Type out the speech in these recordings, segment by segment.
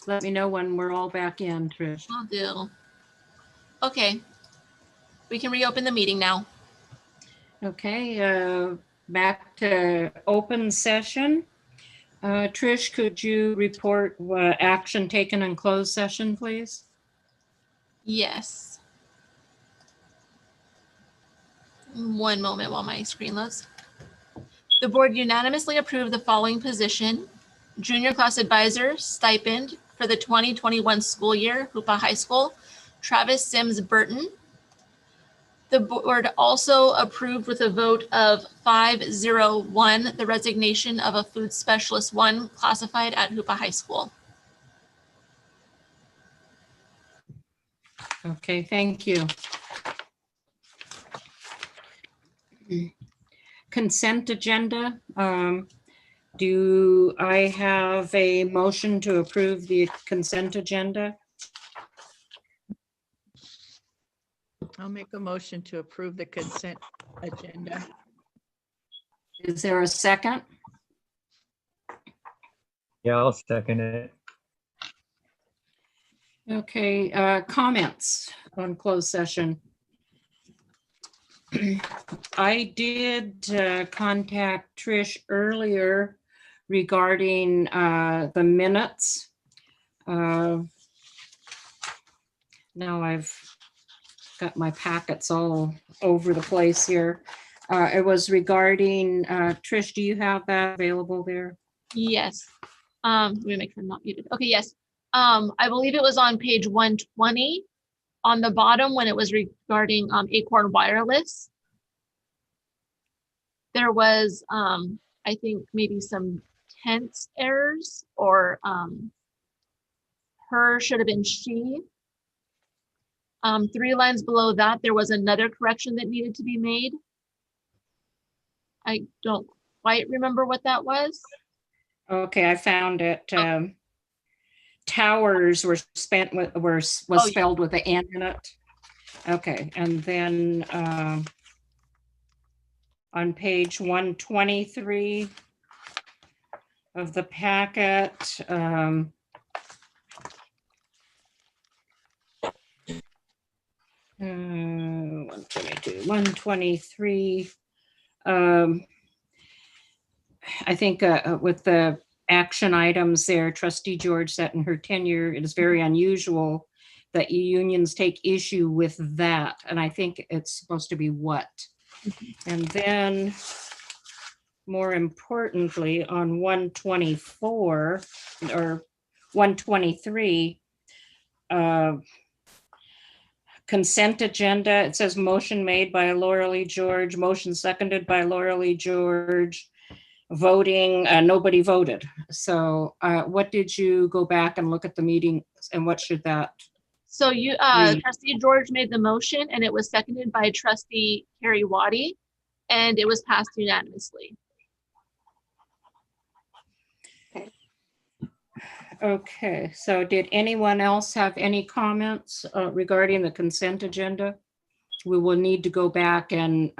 let me know when we're all back in, Trish. Will do. Okay. We can reopen the meeting now. Okay, back to open session. Trish, could you report action taken in closed session, please? Yes. One moment while my screen loads. The board unanimously approved the following position: junior class advisor stipend for the 2021 school year, Hoopa High School, Travis Sims Burton. The board also approved with a vote of 501 the resignation of a food specialist 1 classified at Hoopa High School. Okay, thank you. Consent agenda. Do I have a motion to approve the consent agenda? I'll make a motion to approve the consent agenda. Is there a second? Yeah, I'll second it. Okay, comments on closed session. I did contact Trish earlier regarding the minutes. Now I've got my packets all over the place here. It was regarding, Trish, do you have that available there? Yes. Let me make sure I'm not muted. Okay, yes. I believe it was on page 120 on the bottom when it was regarding Acorn Wireless. There was, I think, maybe some tense errors, or her should have been she. 3 lines below that, there was another correction that needed to be made. I don't quite remember what that was. Okay, I found it. Towers were spelled with the N in it. Okay, and then on page 123 of the packet, 122, 123. I think with the action items there, Trustee George said in her tenure, it is very unusual that unions take issue with that. And I think it's supposed to be what. And then more importantly, on 124 or 123, consent agenda, it says motion made by Laura Lee George, motion seconded by Laura Lee George, voting, nobody voted. So what did you go back and look at the meeting, and what should that? So you, Trustee George made the motion, and it was seconded by Trustee Carrie Waddy, and it was passed unanimously. Okay, so did anyone else have any comments regarding the consent agenda? We will need to go back and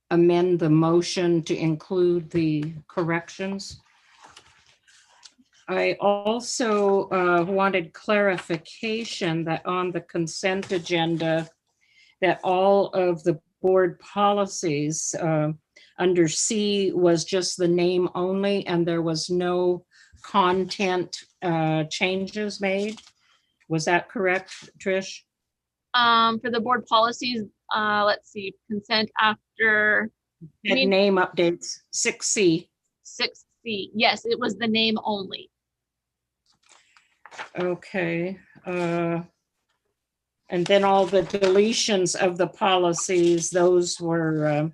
amend the motion to include the corrections. I also wanted clarification that on the consent agenda, that all of the board policies under C was just the name only, and there was no content changes made. Was that correct, Trish? For the board policies, let's see, consent after Name updates, 6C. 6C. Yes, it was the name only. Okay. And then all the deletions of the policies, those were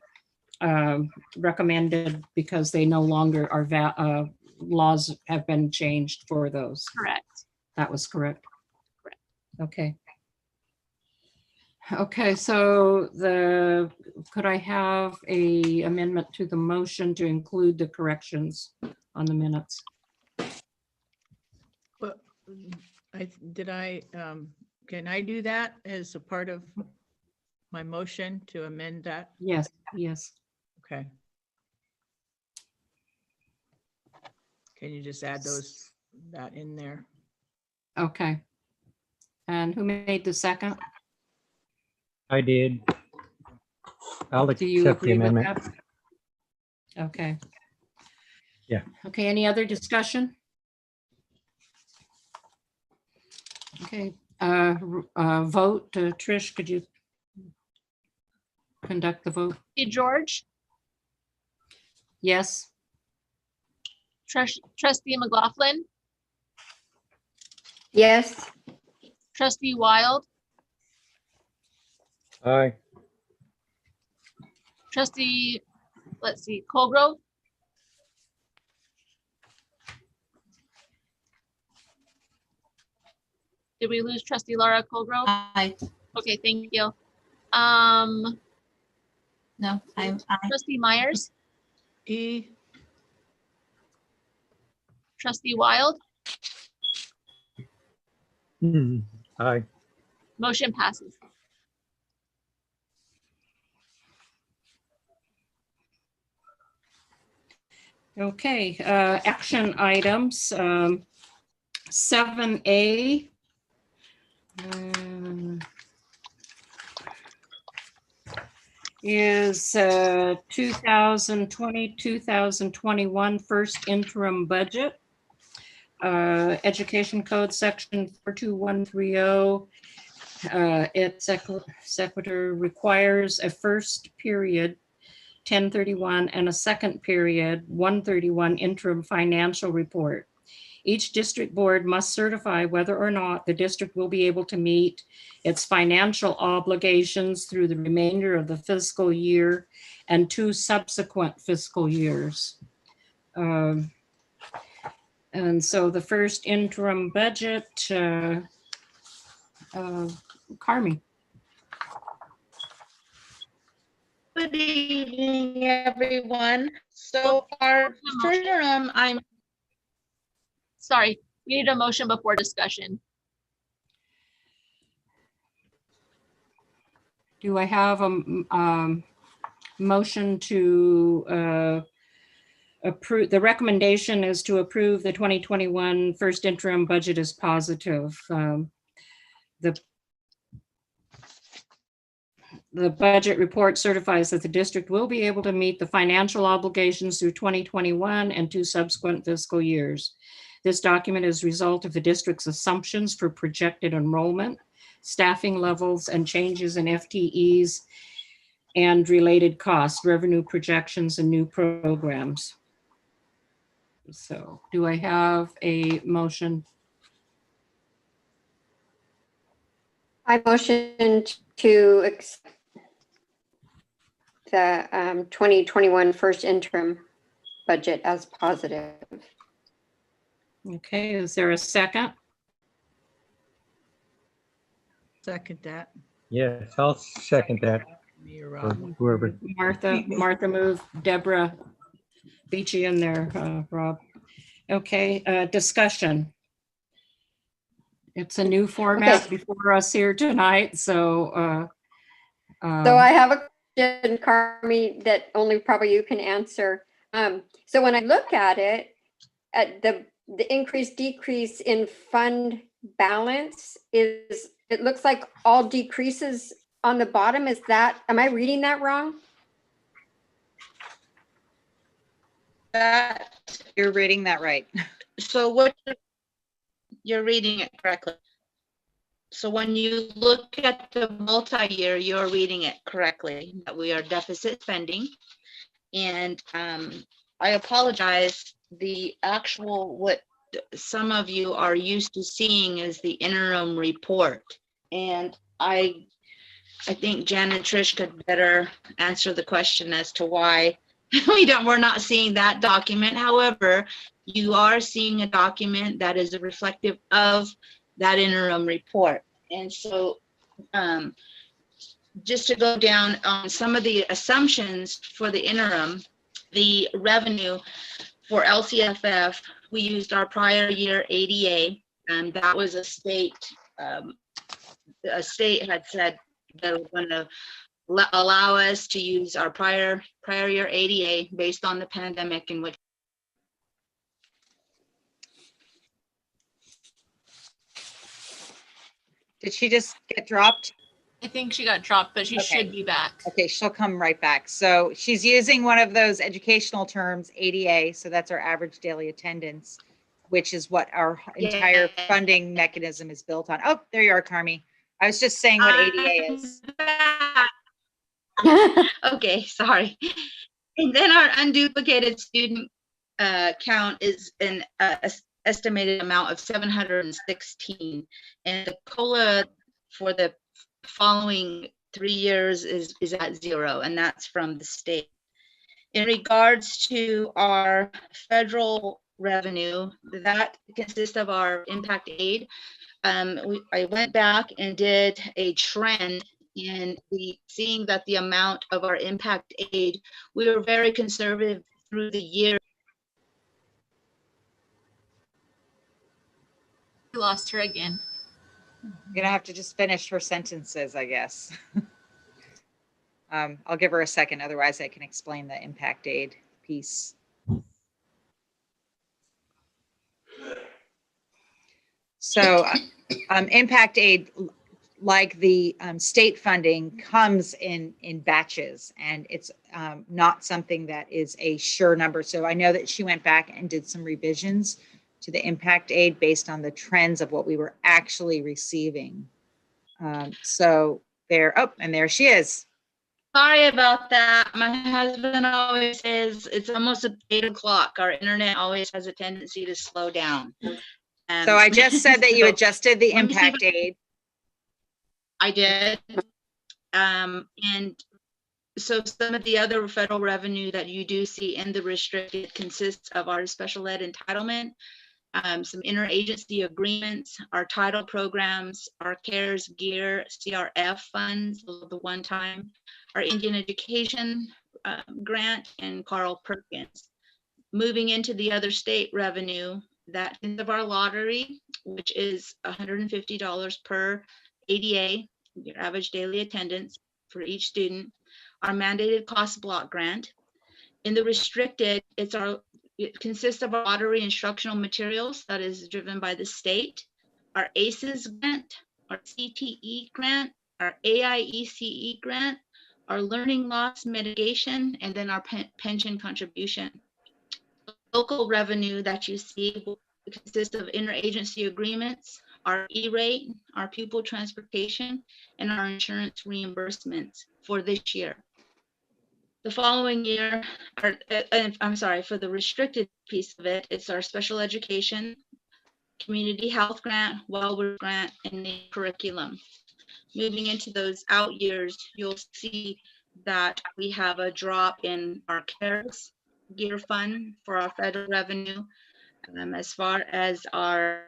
recommended because they no longer are, laws have been changed for those. Correct. That was correct? Correct. Okay. Okay, so could I have a amendment to the motion to include the corrections on the minutes? Well, can I do that as a part of my motion to amend that? Yes, yes. Okay. Can you just add those that in there. Okay. And who made the second? I did. I'll Do you accept the agree with amendment. that? Okay. Yeah. Okay, any other discussion? Okay, vote, Trish, could you conduct the vote? Trustee George, Yes? Trustee McLaughlin, Yes. Trustee Wild, Aye. Trustee, let's see, Colgrove, did we lose Trustee Laura Colgrove? Aye. Okay, thank you. No, I'm aye. Trustee Myers, E, Trustee Wild, Aye. motion passes. Okay, action items, 7A. Is 2020, 2021 first interim budget. Education Code Section 42130. Its sequitur requires a first period 1031 and a second period 131 interim financial report. Each district board must certify whether or not the district will be able to meet its financial obligations through the remainder of the fiscal year and 2 subsequent fiscal years. And so the first interim budget, Carmi. Good evening, everyone. So our first interim, Sorry, we need a motion before discussion. Do I have a motion to approve? The recommendation is to approve the 2021 first interim budget as positive. The budget report certifies that the district will be able to meet the financial obligations through 2021 and 2 subsequent fiscal years. This document is a result of the district's assumptions for projected enrollment, staffing levels, and changes in FTEs and related costs, revenue projections, and new programs. So do I have a motion? I motion to accept the 2021 first interim budget as positive. Okay, is there a second? second that. Yes, I'll second that. Me or Or Rob. whoever. Martha moved, Deborah beat you in there, Rob. Okay, discussion. It's a new format Okay. before us here tonight, so. So I have a question, Carmi, that only probably you can answer. So when I look at it, at the increase decrease in fund balance is, it looks like all decreases on the bottom. Is that, am I reading that wrong? you're reading that right. So what you're reading it correctly. So when you look at the multi-year, you're reading it correctly, that we are deficit spending. And I apologize, the actual, what some of you are used to seeing is the interim report. And I think Jan and Trish could better answer the question as to why we're not seeing that document. However, you are seeing a document that is reflective of that interim report. And so just to go down on some of the assumptions for the interim, the revenue for LCFF, we used our prior year ADA, and that was a state had said they were going to allow us to use our prior year ADA based on the pandemic in which Did she just get dropped? I think she got dropped, but she Okay. should be back. Okay, she'll come right back. So she's using one of those educational terms, ADA, so that's our average daily attendance, which is what our entire Yeah. funding mechanism is built on. Oh, there you are, Carmi. I was just saying what ADA is. Okay, sorry. And then our unduplicated student count is an estimated amount of 716. And the COLA for the following 3 years is at 0, and that's from the state. In regards to our federal revenue, that consists of our impact aid. I went back and did a trend in seeing that the amount of our impact aid, we were very conservative through the year. We lost her again. You're gonna have to just finish her sentences, I guess. I'll give her a second, otherwise I can explain the impact aid piece. So impact aid, like the state funding, comes in batches, and it's not something that is a sure number. So I know that she went back and did some revisions to the impact aid based on the trends of what we were actually receiving. So there, oh, and there she is. Sorry about that. My husband always says it's almost 8 o'clock. Our internet always has a tendency to slow down. So I just said that you so adjusted the let me see if impact aid. I did. And so some of the other federal revenue that you do see in the restricted consists of our special ed entitlement, some interagency agreements, our title programs, our CARES, GEAR, CRF funds, the one time, our Indian education grant, and Carl Perkins. Moving into the other state revenue, that consists of our lottery, which is $150 per ADA, your average daily attendance for each student, our mandated cost block grant. In the restricted, it consists of our lottery instructional materials that is driven by the state, our ACES grant, our CTE grant, our AIECE grant, our learning loss mitigation, and then our pension contribution. Local revenue that you see will consist of interagency agreements, our E-rate, our pupil transportation, and our insurance reimbursements for this year. The following year, I'm sorry, for the restricted piece of it, it's our special education, community health grant, wellness grant, and the curriculum. Moving into those out years, you'll see that we have a drop in our CARES GEAR fund for our federal revenue. As far as our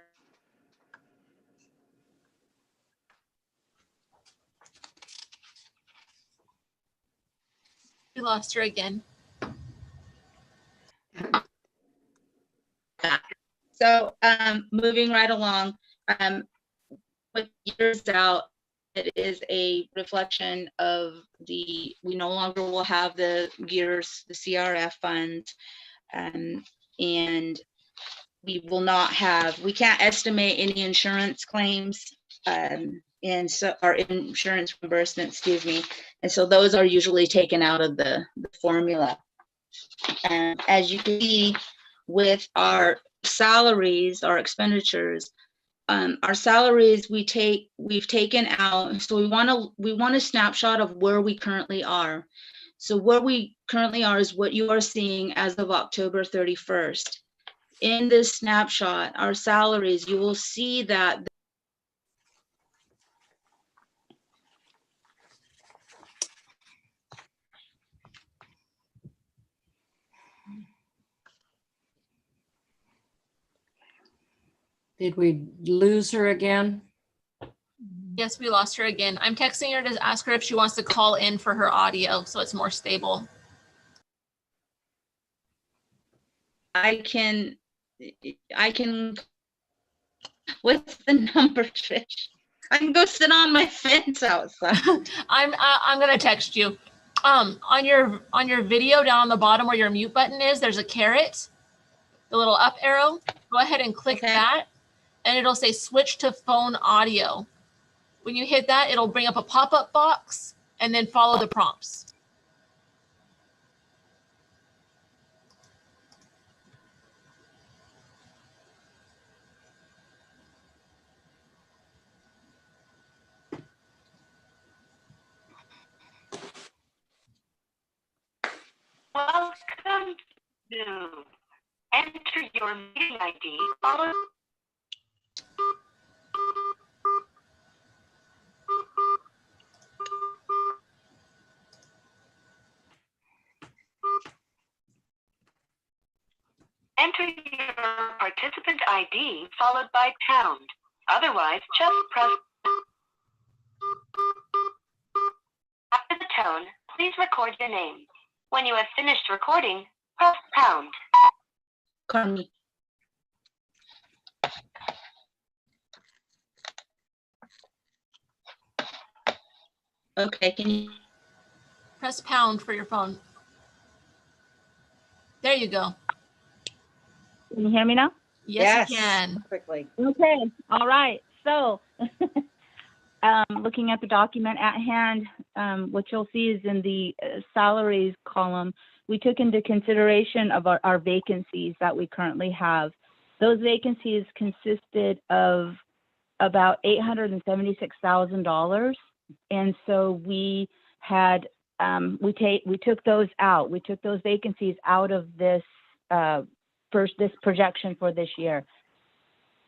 We lost her again. So moving right along, with years out, it is a reflection of we no longer will have the GEARs, the CRF funds, and we will not have, we can't estimate any insurance claims, and so our insurance reimbursement, excuse me. And so those are usually taken out of the formula. And as you can see with our salaries, our expenditures, our salaries we've taken out. So we want a snapshot of where we currently are. So where we currently are is what you are seeing as of October 31st. In this snapshot, our salaries, you will see that Did we lose her again? Yes, we lost her again. I'm texting her to ask her if she wants to call in for her audio so it's more stable. I can, what's the number, Trish? I can go sit on my fence outside. I'm gonna text you. On your video down on the bottom where your mute button is, there's a caret, the little up arrow. Go ahead and click Okay. that, and it'll say switch to phone audio. When you hit that, it'll bring up a pop-up box and then follow the prompts. Welcome to enter your meeting ID followed. Enter your participant ID followed by pound. Otherwise, just press. After the tone, please record your name. When you have finished recording, press pound. Carmi. Okay, can you? Press pound for your phone. There you go. Can you hear me now? Yes, you can. Quickly. Okay, all right. So looking at the document at hand, what you'll see is in the salaries column, we took into consideration of our vacancies that we currently have. Those vacancies consisted of about $876,000. And so we had, we took those out. We took those vacancies out of this this projection for this year.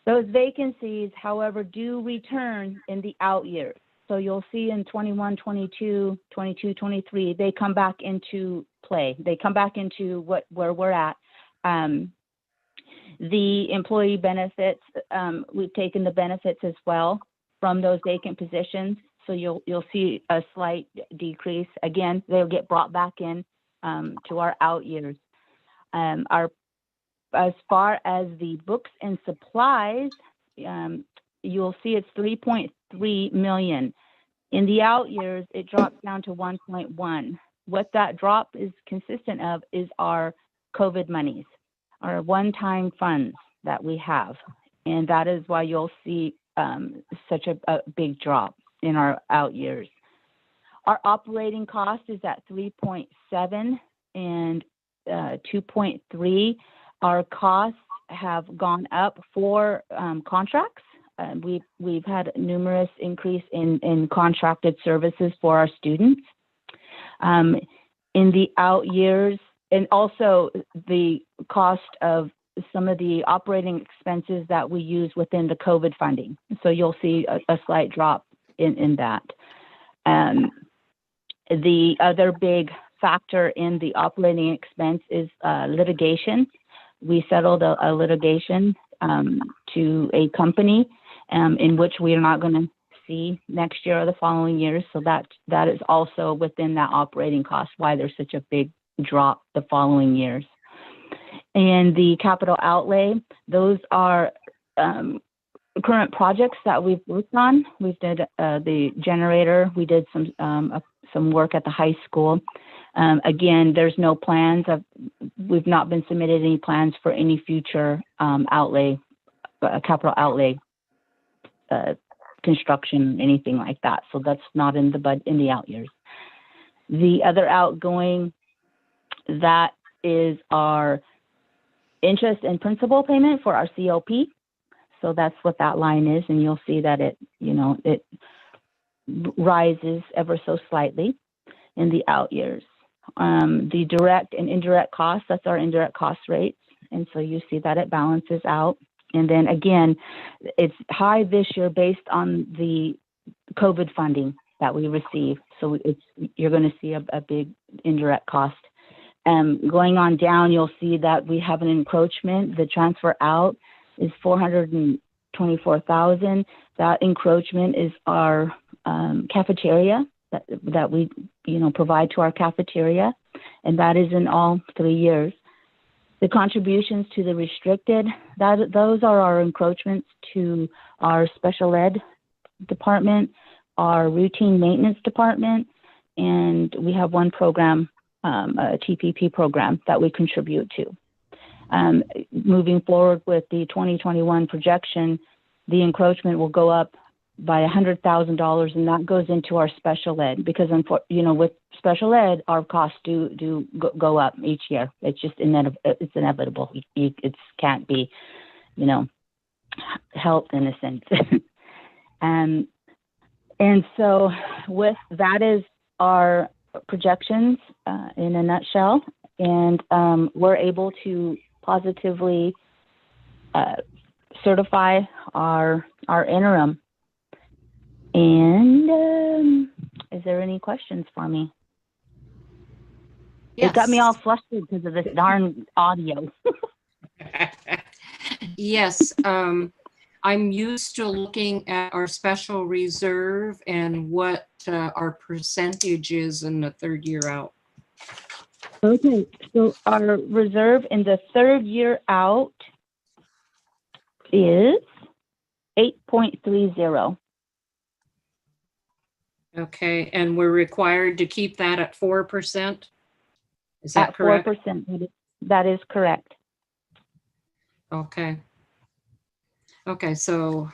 Those vacancies, however, do return in the out years. So you'll see in 21, 22, 22, 23, they come back into play. They come back into where we're at. The employee benefits, we've taken the benefits as well from those vacant positions. So you'll see a slight decrease. Again, they'll get brought back in to our out years. As far as the books and supplies, you'll see it's 3.3 million. In the out years, it drops down to 1.1. What that drop is consistent of is our COVID monies, our one-time funds that we have. And that is why you'll see such a big drop in our out years. Our operating cost is at 3.7 and 2.3. Our costs have gone up for contracts. We've had numerous increase in contracted services for our students. In the out years, and also the cost of some of the operating expenses that we use within the COVID funding. So you'll see a slight drop in that. The other big factor in the operating expense is litigation. We settled a litigation to a company in which we are not going to see next year or the following years. So that is also within that operating cost, why there's such a big drop the following years. And the capital outlay, those are current projects that we've worked on. We did the generator. We did some work at the high school. Again, there's no plans. We've not been submitted any plans for any future outlay, capital outlay construction, anything like that. So that's not in the out years. The other outgoing, that is our interest and principal payment for our COP. So that's what that line is, and you'll see that it rises ever so slightly in the out years. The direct and indirect costs, that's our indirect cost rates. And so you see that it balances out. And then again, it's high this year based on the COVID funding that we received. So you're going to see a big indirect cost. Going on down, you'll see that we have an encroachment. The transfer out is $424,000. That encroachment is our cafeteria that we provide to our cafeteria, and that is in all 3 years. The contributions to the restricted, those are our encroachments to our special ed department, our routine maintenance department, and we have one program, a TPP program that we contribute to. Moving forward with the 2021 projection, the encroachment will go up by $100,000, and that goes into our special ed because, with special ed, our costs do go up each year. It's just it's inevitable. It can't be, helped in a sense. And so with that is our projections in a nutshell, and we're able to positively certify our interim. And is there any questions for me? It got me all flustered because of this darn audio. Yes, I'm used to looking at our special reserve and what our percentage is in the third year out. Okay, so our reserve in the third year out is 8.30. Okay, and we're required to keep that at 4%? Is that At correct? 4%, that is correct. Okay. Okay, so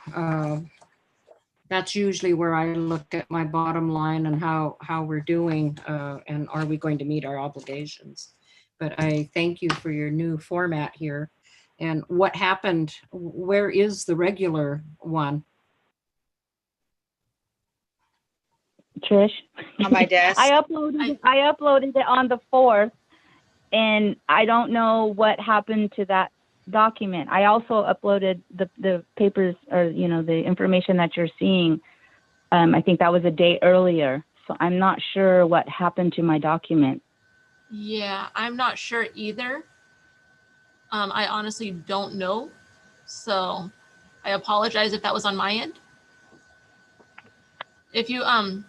that's usually where I look at my bottom line and how we're doing and are we going to meet our obligations. But I thank you for your new format here. And what happened, where is the regular one? Trish? On my desk. I uploaded it on the 4th, and I don't know what happened to that document. I also uploaded the papers, or the information that you're seeing. I think that was a day earlier, so I'm not sure what happened to my document. Yeah, I'm not sure either. I honestly don't know. So I apologize if that was on my end. If you, I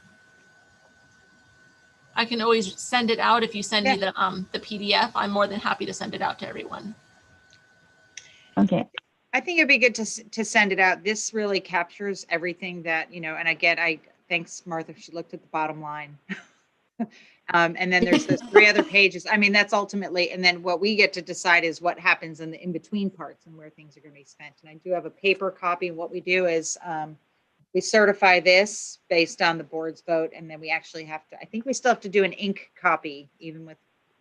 can always send it out. If you send me the PDF, I'm more than happy to send it out to everyone. Okay. I think it'd be good to send it out. This really captures everything that, and thanks Martha, she looked at the bottom line. And then there's those 3 other pages. I mean, that's ultimately, and then what we get to decide is what happens in the in-between parts and where things are going to be spent. And I do have a paper copy. And what we do is we certify this based on the board's vote. And then we actually have to, I think we still have to do an ink copy, even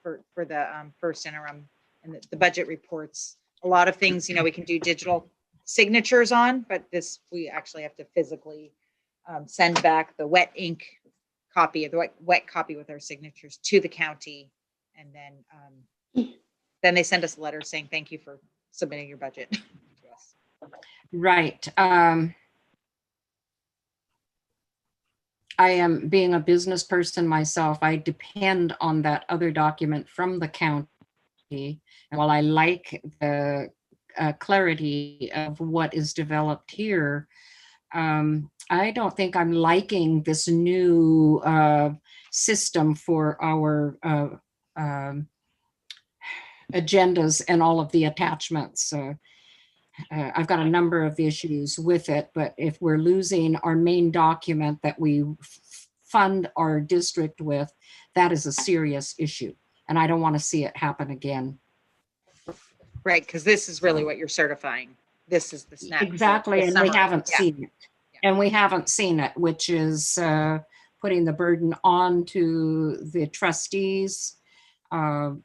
for the first interim and the budget reports. A lot of things, we can do digital signatures on, but this, we actually have to physically send back the wet ink copy, of the wet copy with our signatures to the county. And then they send us a letter saying, thank you for submitting your budget to us. Right. I am, being a business person myself, I depend on that other document from the county. And while I like the clarity of what is developed here, I don't think I'm liking this new system for our agendas and all of the attachments. I've got a number of issues with it, but if we're losing our main document that we fund our district with, that is a serious issue. And I don't want to see it happen again. Right, because this is really what you're certifying. This is the snap. Exactly, and we haven't seen it. Yeah. And we haven't seen it, which is putting the burden on to the trustees of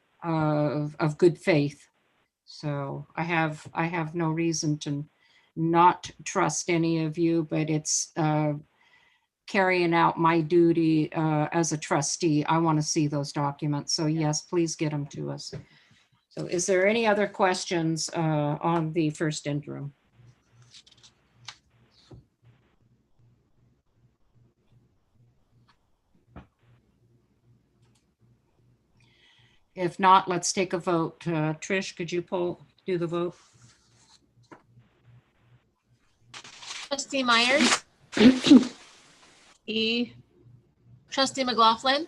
good faith. So I have no reason to not trust any of you, but it's carrying out my duty as a trustee. I want to see those documents. So yes, please get them to us. So is there any other questions on the first interim? If not, let's take a vote. Trish, could you do the vote? Trustee Myers, E. Trustee McLaughlin,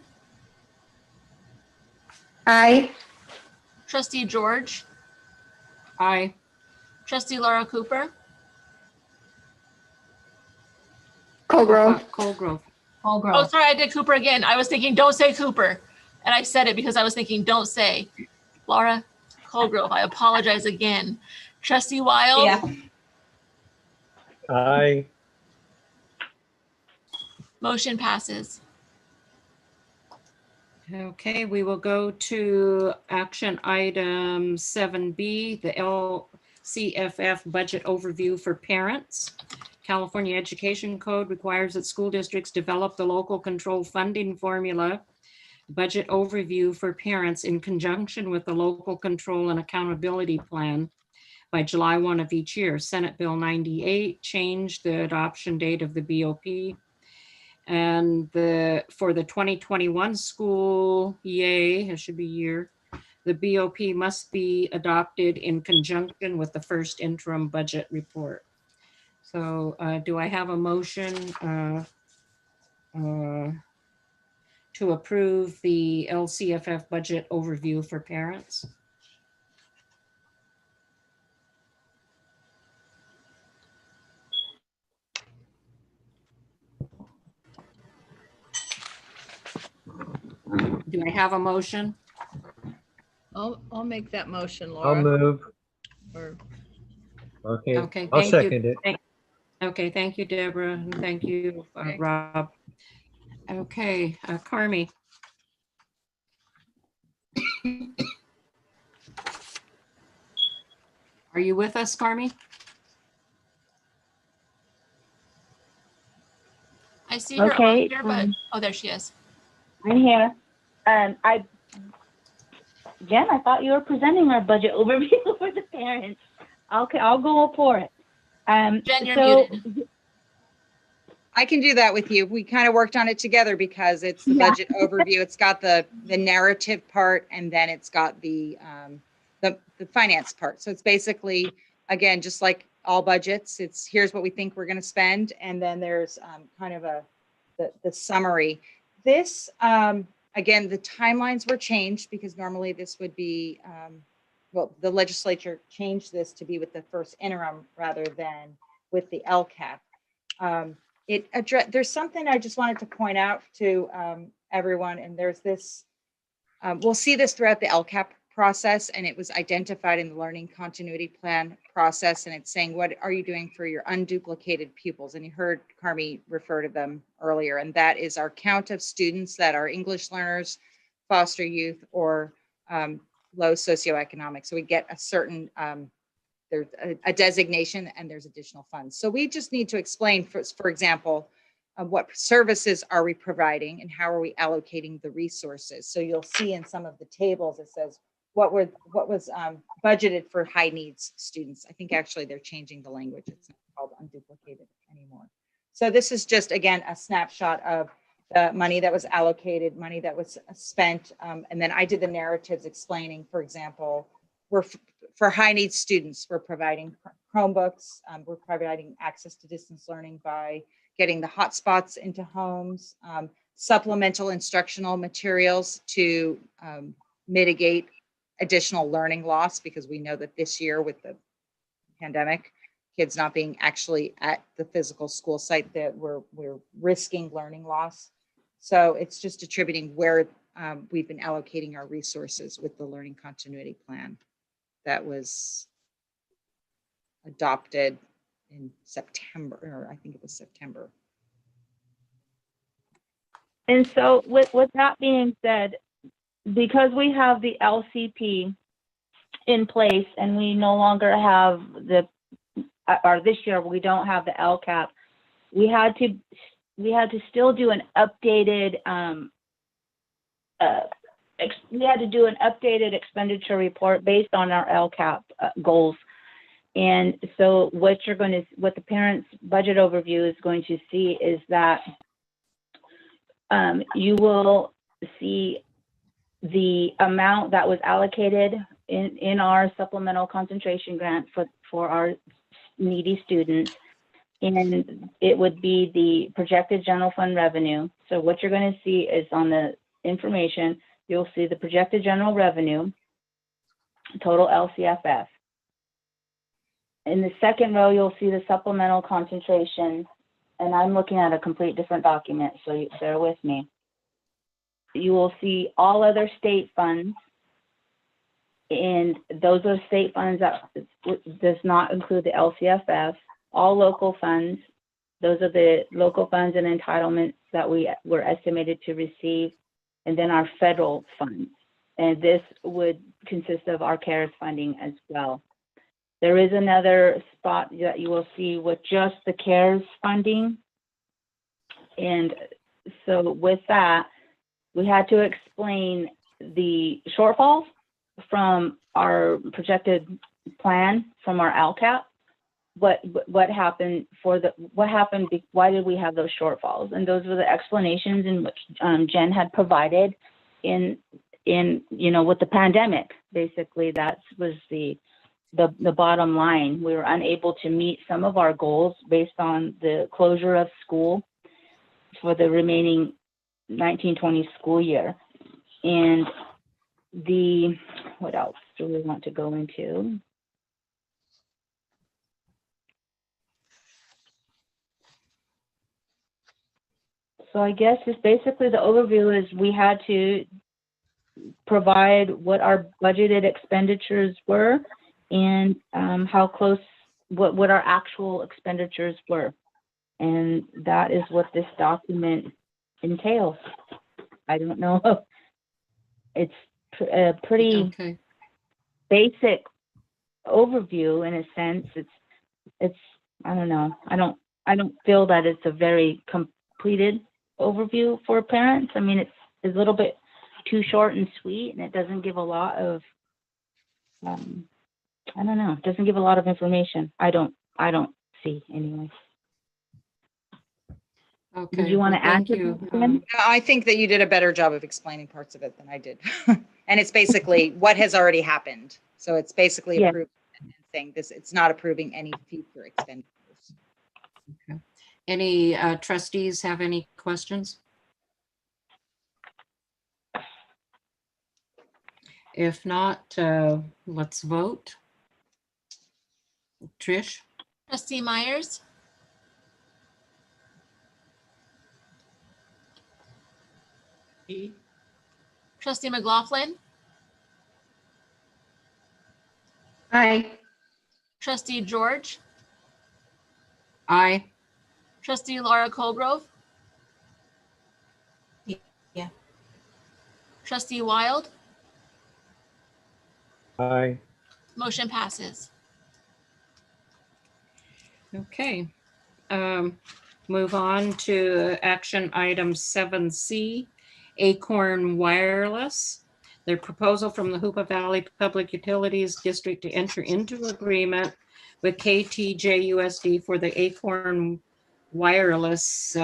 Aye. Trustee George, Aye. Trustee Laura Cooper, Colgrove. Colgrove. Oh, sorry, I did Cooper again. I was thinking, don't say Cooper. And I said it because I was thinking, don't say. Laura Colgrove, I apologize again. Trustee Wild, Aye. Motion passes. Okay, we will go to action item 7B, the LCFF budget overview for parents. California Education Code requires that school districts develop the local control funding formula budget overview for parents in conjunction with the local control and accountability plan by July 1 of each year. Senate Bill 98 changed the adoption date of the BOP. And for the 2021 school, it should be year, the BOP must be adopted in conjunction with the first interim budget report. So do I have a motion to approve the LCFF budget overview for parents? Do I have a motion? I'll make that motion, I'll Laura. move. Or Okay, Okay, I'll thank you. second it. Okay, thank you, Deborah, and thank you, Okay. Rob. Okay, Carmi. Are you with us, Carmi? I see her Okay, on here, but, oh, there she is. I'm here. Jen, I thought you were presenting our budget overview for the parents. Okay, I'll go for it. Jen, you're so muted. I can do that with you. We kind of worked on it together because it's the Yeah. budget overview. It's got the narrative part, and then it's got the finance part. So it's basically, again, just like all budgets, it's here's what we think we're going to spend, and then there's kind of the summary. This again, the timelines were changed because normally this would be well, the legislature changed this to be with the first interim rather than with the LCAP. There's something I just wanted to point out to everyone, and there's this, we'll see this throughout the LCAP process, and it was identified in the learning continuity plan process, and it's saying, what are you doing for your unduplicated pupils? And you heard Carmi refer to them earlier, and that is our count of students that are English learners, foster youth, or low socioeconomic. So we get a certain, there's a designation and there's additional funds. So we just need to explain, for example, what services are we providing and how are we allocating the resources? So you'll see in some of the tables, it says what was budgeted for high needs students. I think actually they're changing the language. It's not called unduplicated anymore. So this is just, again, a snapshot of the money that was allocated, money that was spent. And then I did the narratives explaining, for example, for high needs students, we're providing Chromebooks, we're providing access to distance learning by getting the hotspots into homes, supplemental instructional materials to mitigate additional learning loss, because we know that this year with the pandemic, kids not being actually at the physical school site, that we're risking learning loss. So it's just attributing where we've been allocating our resources with the learning continuity plan that was adopted in September, or I think it was September. And so with that being said, because we have the LCP in place and we no longer have or this year we don't have the LCAP, we had to still do an updated we had to do an updated expenditure report based on our LCAP goals. And so what the parents' budget overview is going to see is that you will see the amount that was allocated in our supplemental concentration grant for our needy students. And it would be the projected general fund revenue. So what you're going to see is on the information, you'll see the projected general revenue, total LCFF. In the second row, you'll see the supplemental concentration, and I'm looking at a complete different document, so bear with me. You will see all other state funds, and those are state funds that does not include the LCFF, all local funds, Those are the local funds and entitlements that we were estimated to receive, and then our federal funds. And this would consist of our CARES funding as well. There is another spot that you will see with just the CARES funding. And so with that, we had to explain the shortfalls from our projected plan from our LCAP. What happened why did we have those shortfalls? And those were the explanations in which Jen had provided in with the pandemic. Basically, that was the bottom line. We were unable to meet some of our goals based on the closure of school for the remaining 1920 school year. And what else do we want to go into? So I guess it's basically the overview is we had to provide what our budgeted expenditures were and how close, what our actual expenditures were. And that is what this document entails. I don't know. It's a pretty basic overview in a sense. It's I don't know. I don't feel that it's a very completed overview for parents. I mean, it's a little bit too short and sweet, and it doesn't give a lot of I don't know. It doesn't give a lot of information. I don't see anyway. Okay. Did you want to add thank to you. that, Jen? I think that you did a better job of explaining parts of it than I did. And it's basically what has already happened. So it's basically Yeah. approving and saying this, it's not approving any future expenditures. Okay. Any trustees have any questions? If not, let's vote. Trish? Trustee Myers, E, Trustee McLaughlin, Aye. Trustee George, Aye. Trustee Laura Colgrove. Yeah. Trustee Wild, Aye. motion passes. Okay. Move on to action item 7C, Acorn Wireless. Their proposal from the Hoopa Valley Public Utilities District to enter into agreement with KTJUSD for the Acorn Wireless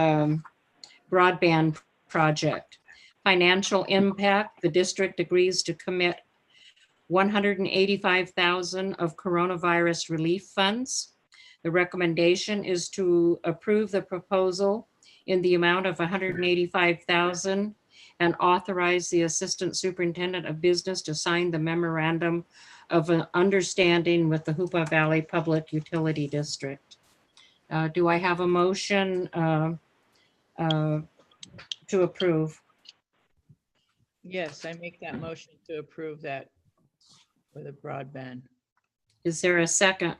broadband project. Financial impact, the district agrees to commit $185,000 of coronavirus relief funds. The recommendation is to approve the proposal in the amount of $185,000 and authorize the Assistant Superintendent of Business to sign the memorandum of an understanding with the Hoopa Valley Public Utility District. Do I have a motion to approve? yes, I make that motion to approve that for the broadband. Is there a second?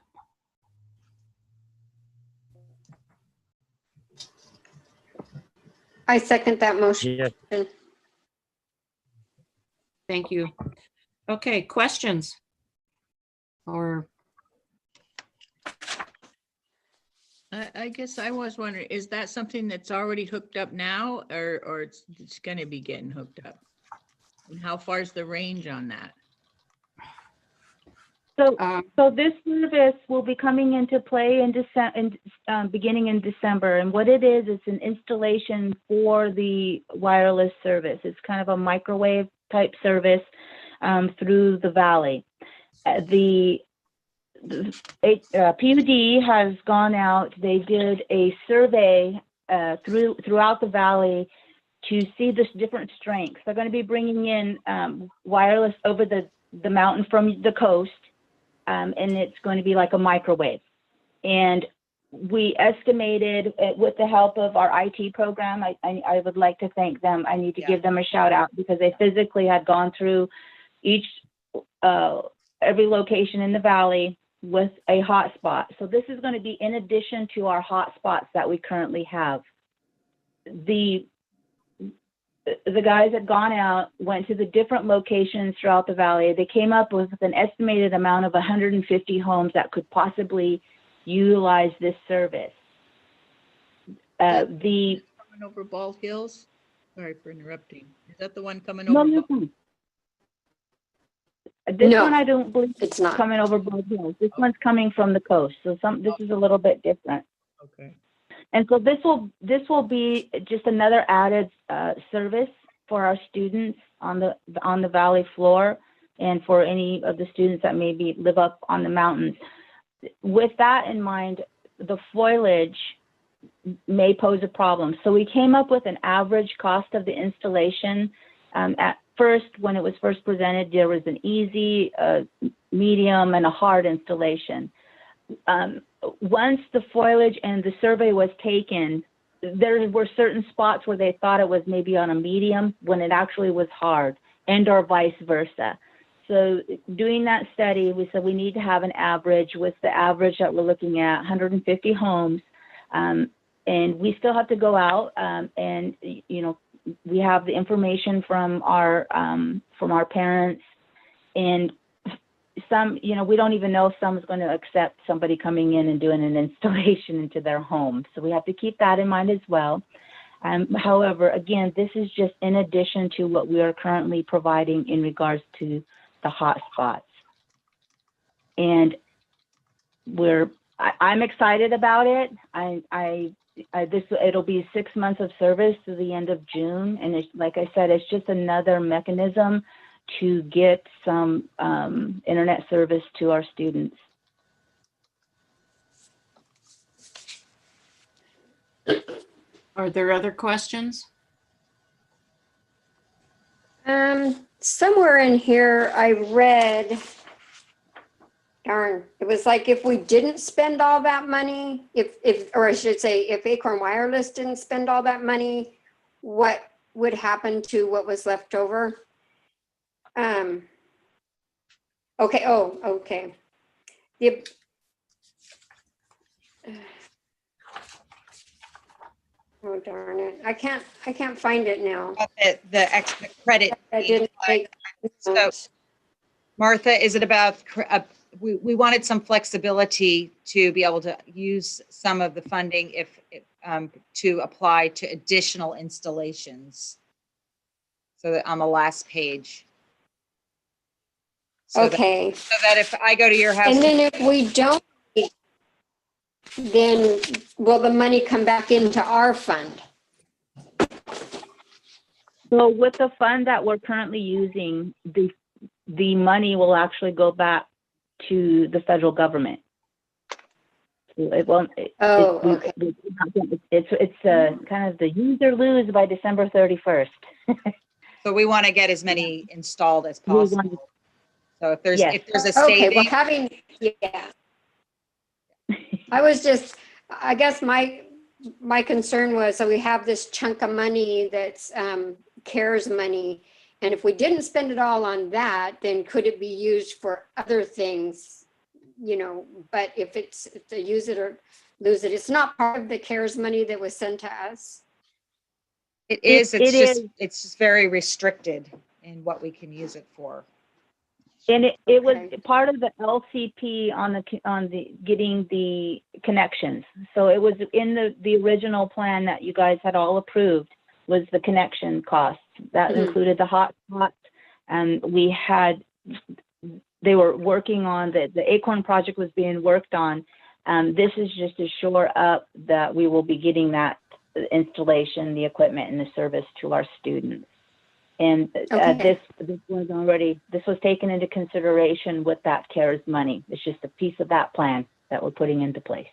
I second that motion. Yes. Thank you. Okay, questions? Or I guess I was wondering, is that something that's already hooked up now or it's going to be getting hooked up? And how far is the range on that? So this service will be coming into play in beginning in December. And what it is, it's an installation for the wireless service. It's kind of a microwave type service through the valley. The PUD has gone out. They did a survey throughout the valley to see the different strengths. They're going to be bringing in wireless over the mountain from the coast. And it's going to be like a microwave. And we estimated with the help of our IT program, I would like to thank them. I need to give them a shout out because they physically had gone through every location in the valley, with a hotspot. So this is going to be in addition to our hotspots that we currently have. The guys had gone out, went to the different locations throughout the valley. They came up with an estimated amount of 150 homes that could possibly utilize this service. The Coming over Bald Hills? Sorry for interrupting. Is that the one coming no, over? you're fine. This No, one I don't believe it's not. coming over Bald Hills. This one's coming from the coast, so this is a little bit different. Okay. And so this will be just another added service for our students on the valley floor, and for any of the students that maybe live up on the mountains. With that in mind, the foliage may pose a problem. So we came up with an average cost of the installation. At first, when it was first presented, there was an easy, medium, and a hard installation. Once the foliage and the survey was taken, there were certain spots where they thought it was maybe on a medium when it actually was hard, and or vice versa. So doing that study, we said we need to have an average. With the average that we're looking at, 150 homes, and we still have to go out and we have the information from our parents, and some, we don't even know if someone's going to accept somebody coming in and doing an installation into their home. So we have to keep that in mind as well. However, again, this is just in addition to what we are currently providing in regards to the hotspots. And I'm excited about it. It'll be 6 months of service to the end of June. And it's, like I said, it's just another mechanism to get some internet service to our students. Are there other questions? Somewhere in here I read, darn, it was like if we didn't spend all that money, or I should say, if Acorn Wireless didn't spend all that money, what would happen to what was left over? Okay. Oh, okay. Oh, darn it. I can't find it now. The extra credit. I didn't take So, notes. Martha, is it about, we wanted some flexibility to be able to use some of the funding to apply to additional installations. So that on the last page. So Okay. that if I go to your house. And then if we don't, then will the money come back into our fund? So with the fund that we're currently using, the money will actually go back to the federal government. So it won't. Okay. It's kind of the use or lose by December 31st. So we want to get as many installed as possible. So if there's Yes. if there's a Okay, saving. well, I guess my concern was that we have this chunk of money that's CARES money. And if we didn't spend it all on that, then could it be used for other things? But if it's to use it or lose it, it's not part of the CARES money that was sent to us. It is. It's just very restricted in what we can use it for. And it was Okay. part of the LCP on the getting the connections. So it was in the original plan that you guys had all approved, was the connection costs. That Mhm. included the hotspots, and they were working on the Acorn project was being worked on. This is just to shore up that we will be getting that installation, the equipment, and the service to our students. And Okay. this was taken into consideration with that CARES money. It's just a piece of that plan that we're putting into place.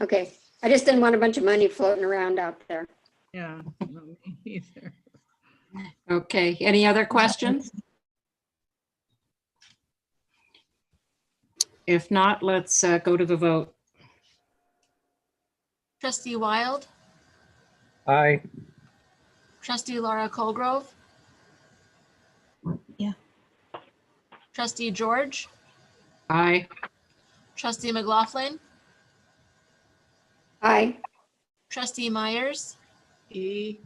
Okay, I just didn't want a bunch of money floating around out there. Yeah, no, me either. Okay, any other questions? If not, let's go to the vote. Trustee Wild, Aye. Trustee Laura Colgrove. Yeah. Trustee George, Aye. Trustee McLaughlin, Aye. Trustee Myers, E,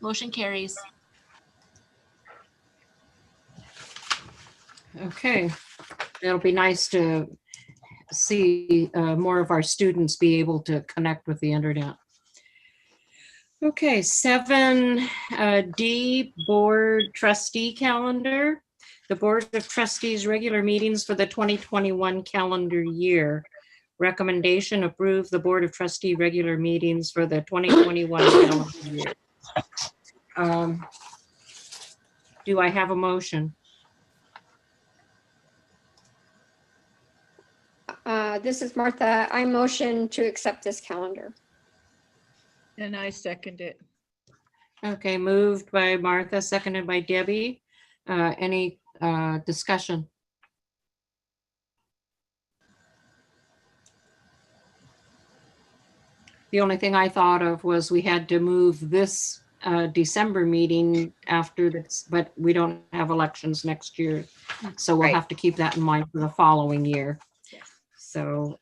motion carries. Okay. It'll be nice to see more of our students be able to connect with the internet. Okay, 7D Board Trustee Calendar. The Board of Trustees regular meetings for the 2021 calendar year. Recommendation: approve the Board of Trustee regular meetings for the 2021 calendar year. Do I have a motion? This is Martha. I motion to accept this calendar. and I second it. Okay, moved by Martha, seconded by Debbie. Any discussion? The only thing I thought of was we had to move this December meeting after this, but we don't have elections next year. So we'll Right. have to keep that in mind for the following year. Yes. So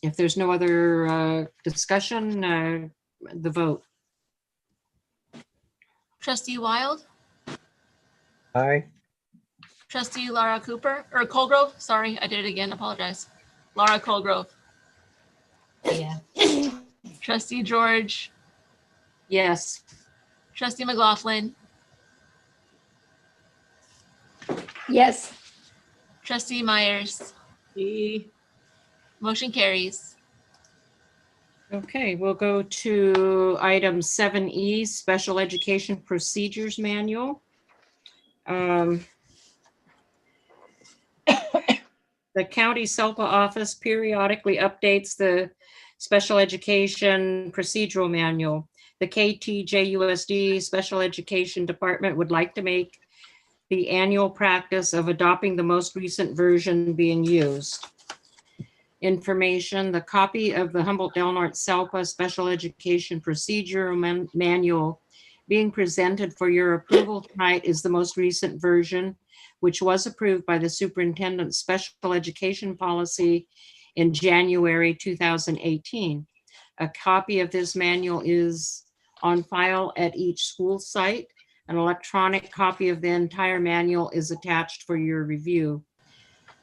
if there's no other discussion, the vote. Trustee Wild, Aye. Trustee Laura Cooper, or Colgrove, sorry, I did it again, apologize. Laura Colgrove. Yeah. Trustee George, Yes. Trustee McLaughlin, Yes. Trustee Myers, E, motion carries. Okay, we'll go to item 7E, Special Education Procedures Manual. The county SELPA office periodically updates the Special Education Procedural Manual. The KTJUSD Special Education Department would like to make the annual practice of adopting the most recent version being used. Information: the copy of the Humboldt-Del-Norte SELPA Special Education Procedural Manual being presented for your approval tonight is the most recent version, which was approved by the Superintendent's Special Education Policy in January 2018. A copy of this manual is on file at each school site. An electronic copy of the entire manual is attached for your review.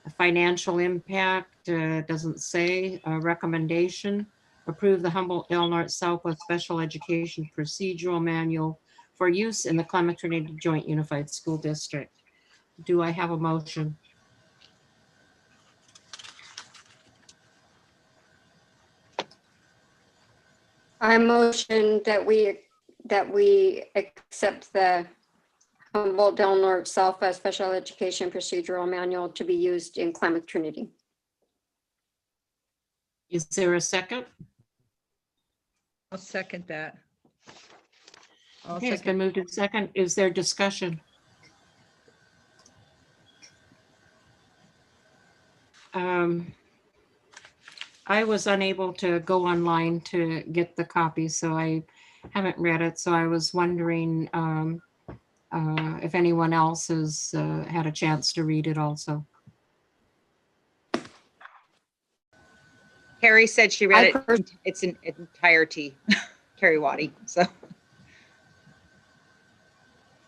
A financial impact doesn't say. A recommendation: approve the Humboldt-Del-Norte Southwest Special Education Procedural Manual for use in the Clement Trinity Joint Unified School District. Do I have a motion? I motion that we accept the Humboldt-Del-Norte Southwest Special Education Procedural Manual to be used in Klamath Trinity. Is there a second? I'll second that. I'll Okay, it's second. been moved in second. Is there discussion? I was unable to go online to get the copy, so I haven't read it. So I was wondering if anyone else has had a chance to read it also. Carrie said she read I it. It's in entirety. Carrie Waddy. So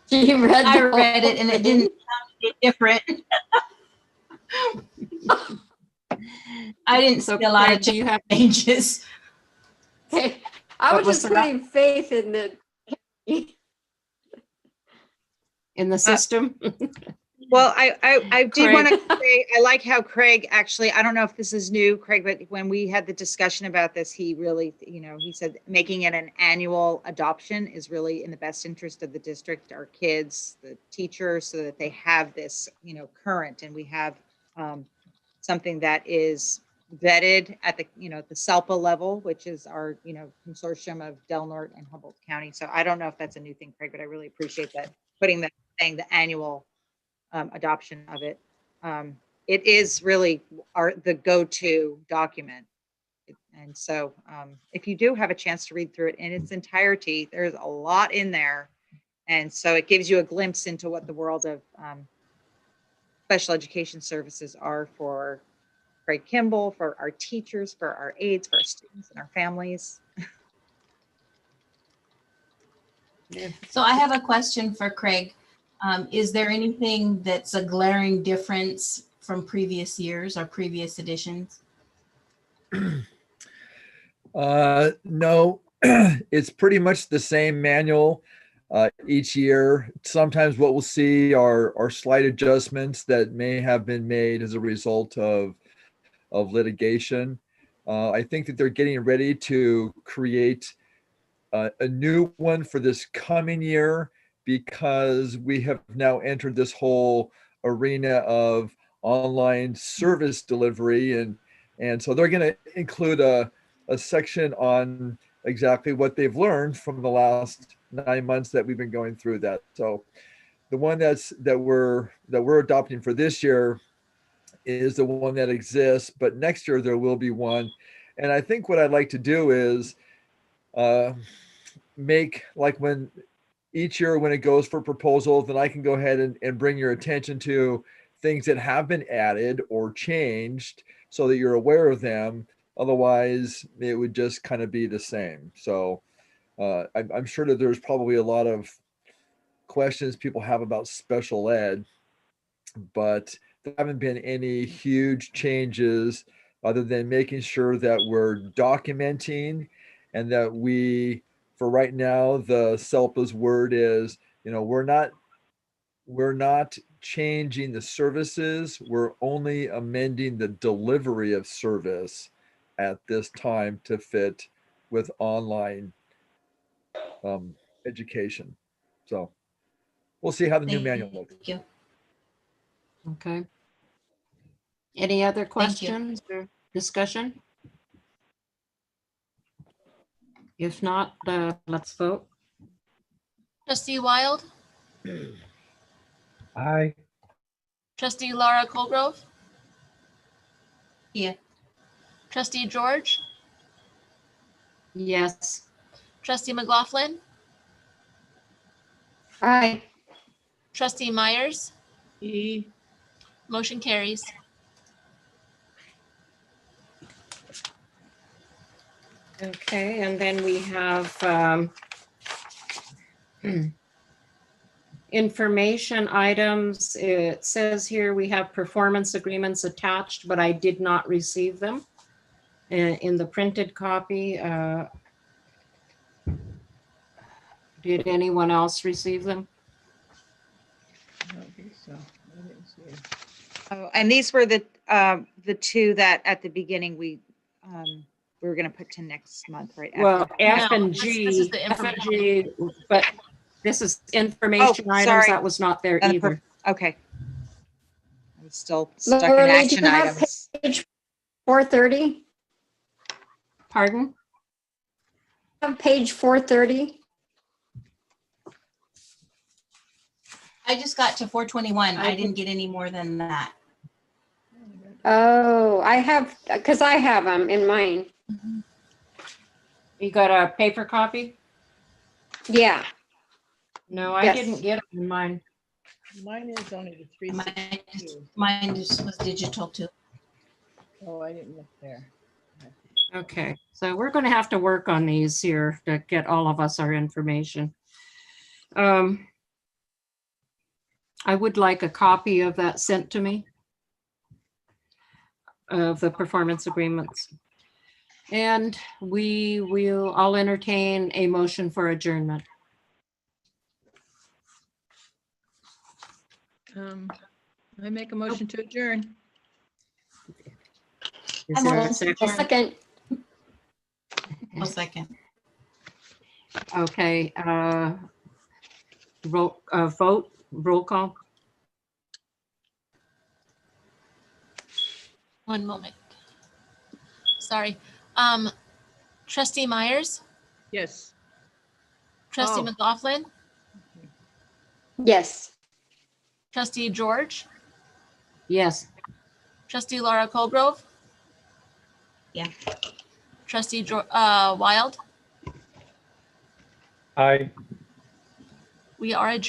She read I the read whole it and it thing. didn't sound any different. I didn't see a lot of Do you have changes. Okay. I What was was just the- putting faith in the. in the system? well, I did want to Craig. say I like how Craig actually, I don't know if this is new, Craig, but when we had the discussion about this, he really, he said making it an annual adoption is really in the best interest of the district, our kids, the teachers, so that they have this, current, and we have something that is vetted at the, the SELPA level, which is our, consortium of Del Norte and Humboldt County. So I don't know if that's a new thing, Craig, but I really appreciate that, putting that, saying the annual adoption of it. It is really the go-to document. And so if you do have a chance to read through it in its entirety, there's a lot in there. And so it gives you a glimpse into what the world of special education services are for Craig Kimball, for our teachers, for our aides, for our students and our families. So I have a question for Craig. Is there anything that's a glaring difference from previous years or previous editions? No, it's pretty much the same manual each year. Sometimes what we'll see are slight adjustments that may have been made as a result of litigation. I think that they're getting ready to create a new one for this coming year because we have now entered this whole arena of online service delivery, and so they're going to include a section on exactly what they've learned from the last 9 months that we've been going through that. So the one that we're adopting for this year is the one that exists, but next year there will be one. And I think what I'd like to do is make, like, when each year when it goes for proposal, then I can go ahead and bring your attention to things that have been added or changed so that you're aware of them. Otherwise, it would just kind of be the same. So I'm sure that there's probably a lot of questions people have about special ed, but there haven't been any huge changes other than making sure that we're documenting and that we, for right now, the SELPA's word is, we're not changing the services. We're only amending the delivery of service at this time to fit with online education. So we'll see how the new manual looks. Thank you. Okay. Any other Thank you. questions or discussion? If not, let's vote. Trustee Wild, Aye. trustee Laura Colgrove, Yeah. trustee George, Yes. trustee McLaughlin, Aye. trustee Myers, E, motion carries. Okay, and then we have information items. It says here we have performance agreements attached, but I did not receive them in the printed copy. Did anyone else receive them? I don't think so. I didn't see it. Oh, and these were the two that at the beginning we were going to put to next month, right? Well, F No, and this G, is the F and information. G, but this is information items. sorry. That was not there And the either. okay. I'm still stuck in Laura Lee, do action you have items. page 430? Pardon? Have page 430? I just got to 421. I didn't get any more than that. Oh, I have, because I have them in mine. You got a paper copy? Yeah. No, I Yes. didn't get it in mine. Mine is only the Mine 362. mine just was digital too. Oh, I didn't look there. Okay, so we're going to have to work on these here to get all of us our information. I would like a copy of that sent to me, of the performance agreements. And I'll entertain a motion for adjournment. I make a motion to adjourn. Is I'm there a all second? A second. A second. Okay, roll call. One moment. Sorry. Trustee Myers, Yes. trustee Oh. McLaughlin, Yes. trustee George, Yes. trustee Laura Colgrove. Yeah. Trustee Wild, Aye. we are adjourned.